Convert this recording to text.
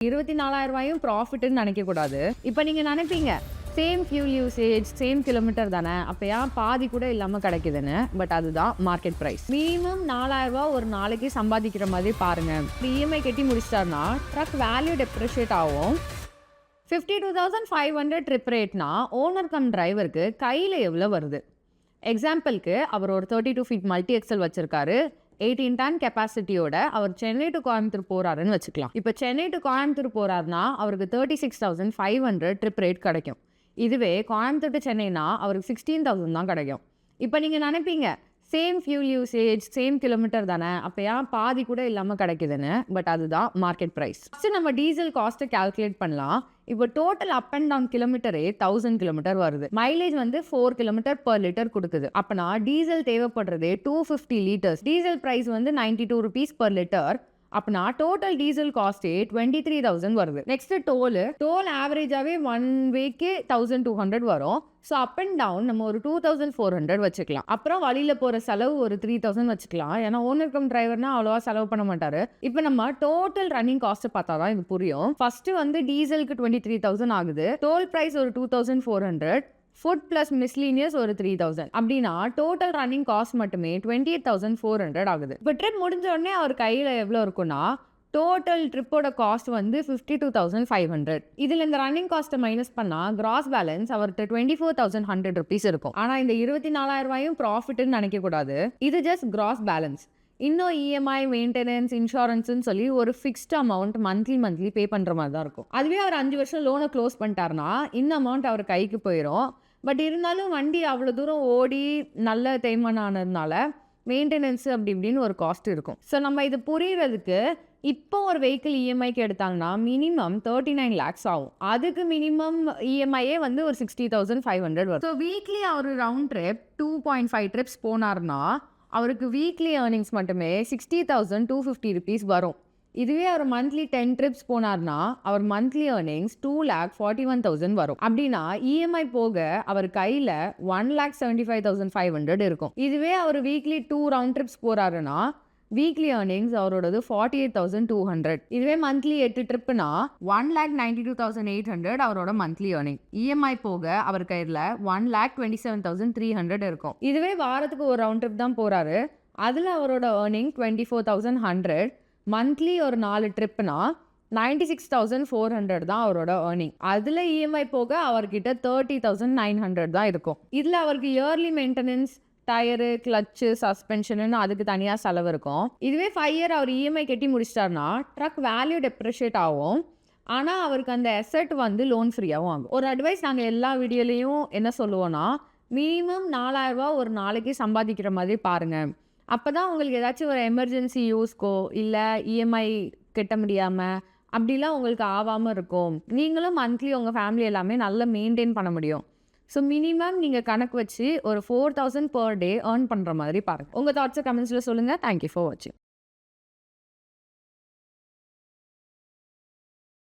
24,000 ப்ராஃபிட்னு நினைக்கக்கூடாது. இப்போ நீங்கள் நினைப்பீங்க same fuel usage same kilometre தானே, அப்போ ஏன் பாதி கூட இல்லாமல் கிடைக்குதுன்னு. பட் அதுதான் மார்க்கெட் ப்ரைஸ். மினிமம் 4,000 ஒரு நாளைக்கு சம்பாதிக்கிற மாதிரி பாருங்கள். இஎம்ஐ கட்டி முடிச்சிட்டாருன்னா ட்ரக் வேல்யூ டெப்ரிஷியேட் ஆகும். 52,500 ட்ரிப் ரேட்னா ஓனர் கம் டிரைவருக்கு கையில் எவ்வளோ வருது? எக்ஸாம்பிளுக்கு அவர் ஒரு 32 ஃபீட் மல்டி எக்ஸல் வச்சுருக்காரு. 18 டன் கெப்பாசிட்டியோட அவர் சென்னை டு கோயம்புத்தூர் போகிறாருன்னு வச்சுக்கலாம். இப்போ சென்னை டு கோயம்புத்தூர் போகிறாருன்னா அவருக்கு 36,500 ட்ரிப் ரேட் கிடைக்கும். இதுவே கோயம்புத்தூர் டு சென்னைனா அவருக்கு 16,000 தான் கிடைக்கும். இப்போ நீங்கள் நினைப்பீங்க same fuel usage same kilometre தானே, அப்போ ஏன் பாதி கூட இல்லாமல் கிடைக்குதுன்னு. பட் அதுதான் மார்க்கெட் ப்ரைஸ். ஃபஸ்ட்டு நம்ம டீசல் காஸ்ட்டை கால்குலேட் பண்ணலாம். இப்போ டோட்டல் அப் அண்ட் டவுன் கிலோமீட்டரே 1000 கிலோமீட்டர் வருது. மைலேஜ் வந்து 4 கிலோமீட்டர் பர் லிட்டர் கொடுக்குது. அப்போனா டீசல் தேவைப்படுறது 250 லிட்டர்ஸ். டீசல் ப்ரைஸ் வந்து 92 rupees பர் லிட்டர். அப்படின்னா டோட்டல் டீசல் காஸ்டே 23,000 வருது. நெக்ஸ்ட் டோல் ஆவரேஜாவே 1 வேக்கு 1,200 வரும். ஸோ அப் அண்ட் டவுன் நம்ம ஒரு 2,400 வச்சுக்கலாம். அப்புறம் வழியில் போகிற செலவு ஒரு 3,000 வச்சுக்கலாம். ஏன்னா ஓனர் கம் டிரைவர்னா அவ்வளோவா செலவு பண்ண மாட்டாரு. இப்போ நம்ம டோட்டல் ரன்னிங் காஸ்ட்டை பார்த்தா தான் இது புரியும். ஃபர்ஸ்ட் வந்து டீசலுக்கு 23,000 ஆகுது. டோல் ப்ரைஸ் ஒரு 2,400, ஃபுட் பிளஸ் மிஸ்லீனியஸ் ஒரு 3,000. அப்படின்னா டோட்டல் ரன்னிங் காஸ்ட் மட்டுமே 28,400 ஆகுது. இப்போ ட்ரிப் முடிஞ்ச உடனே அவர் கையில் எவ்வளோ இருக்குன்னா டோட்டல் ட்ரிப்போட காஸ்ட் வந்து 52,500. இதில் இந்த ரன்னிங் காஸ்ட்டை மைனஸ் பண்ணால் கிராஸ் பேலன்ஸ் அவர்கிட்ட 24,100 rupees இருக்கும். ஆனால் இந்த 24,000 ப்ராஃபிட்னு நினைக்கக்கூடாது. இது ஜஸ்ட் கிராஸ் பேலன்ஸ். இன்னும் இஎம்ஐ மெயின்டெனன்ஸ் இன்சூரன்ஸ்னு சொல்லி ஒரு ஃபிக்ஸ்ட் அமௌண்ட் மந்த்லி பே பண்ணுற மாதிரி தான் இருக்கும். அதுவே அவர் 5 வருஷம் லோனை க்ளோஸ் பண்ணிட்டாருன்னா இந்த அமௌண்ட் அவர் கைக்கு போயிடும். பட் இருந்தாலும் வண்டி அவ்வளோ தூரம் ஓடி நல்ல தேய்மானம் ஆனதுனால மெயின்டெனன்ஸ் அப்படி இப்படின்னு ஒரு காஸ்ட் இருக்கும். ஸோ நம்ம இது புரிகிறதுக்கு இப்போ ஒரு வெஹிக்கிள் இஎம்ஐக்கு எடுத்தாங்கன்னா மினிமம் 39 lakhs ஆகும். அதுக்கு மினிமம் இஎம்ஐயே வந்து ஒரு 60,500 வரும். ஸோ வீக்லி அவர் ரவுண்ட் ட்ரிப் 2.5 trips போனார்னா அவருக்கு வீக்லி ஏர்னிங்ஸ் மட்டுமே 60,250 rupees வரும். இதுவே அவர் மந்த்லி 10 trips போனார்னா அவர் மந்த்லி ஏர்னிங்ஸ் 2,41,000 வரும். அப்படின்னா இஎம்ஐ போக அவர் கையில் 1,75,500 இருக்கும். இதுவே அவர் வீக்லி 2 ரவுண்ட் ட்ரிப்ஸ் போறாருன்னா வீக்லி ஏர்னிங்ஸ் அவரோடது 48,200. இதுவே மந்த்லி 8 ட்ரிப்னா 1,92,800 அவரோட மந்த்லி ஏர்னிங். இஎம்ஐ போக அவர் கையில் 1,27,300 இருக்கும். இதுவே வாரத்துக்கு ஒரு ரவுண்ட் ட்ரிப் தான் போறாரு, அதில் அவரோட ஏர்னிங் 24,100. மந்த்லி ஒரு 4 ட்ரிப்னா 96,400 தான் அவரோட ஏர்னிங். அதில் இஎம்ஐ போக அவர்கிட்ட 30,900 தான் இருக்கும். இதில் அவருக்கு early maintenance tyre clutch suspension அதுக்கு தனியாக செலவு இருக்கும். இதுவே 5 year அவர் இஎம்ஐ கட்டி முடிச்சிட்டாருன்னா ட்ரக் வேல்யூ டெப்ரிஷியேட் ஆகும். ஆனால் அவருக்கு அந்த அசெட் வந்து லோன் ஃப்ரீயாகவும் ஆகும். ஒரு அட்வைஸ் நாங்கள் எல்லா வீடியோலையும் என்ன சொல்லுவோன்னா மினிமம் 4,000 ஒரு நாளைக்கு சம்பாதிக்கிற மாதிரி பாருங்கள். அப்போ தான் உங்களுக்கு ஏதாச்சும் ஒரு எமர்ஜென்சி யூஸ்க்கோ இல்லை இஎம்ஐ கட்ட முடியாமல் அப்படிலாம் உங்களுக்கு ஆகாமல் இருக்கும். நீங்களும் மந்த்லி உங்கள் ஃபேமிலி எல்லாமே நல்லா மெயின்டைன் பண்ண முடியும். ஸோ மினிமம் நீங்கள் கணக்கு வச்சு ஒரு 4,000 per day ஏர்ன் பண்ணுற மாதிரி பாருங்கள். உங்கள் தாட்ஸை கமெண்ட்ஸில் சொல்லுங்கள். தேங்க்யூ ஃபார் வாட்சிங்.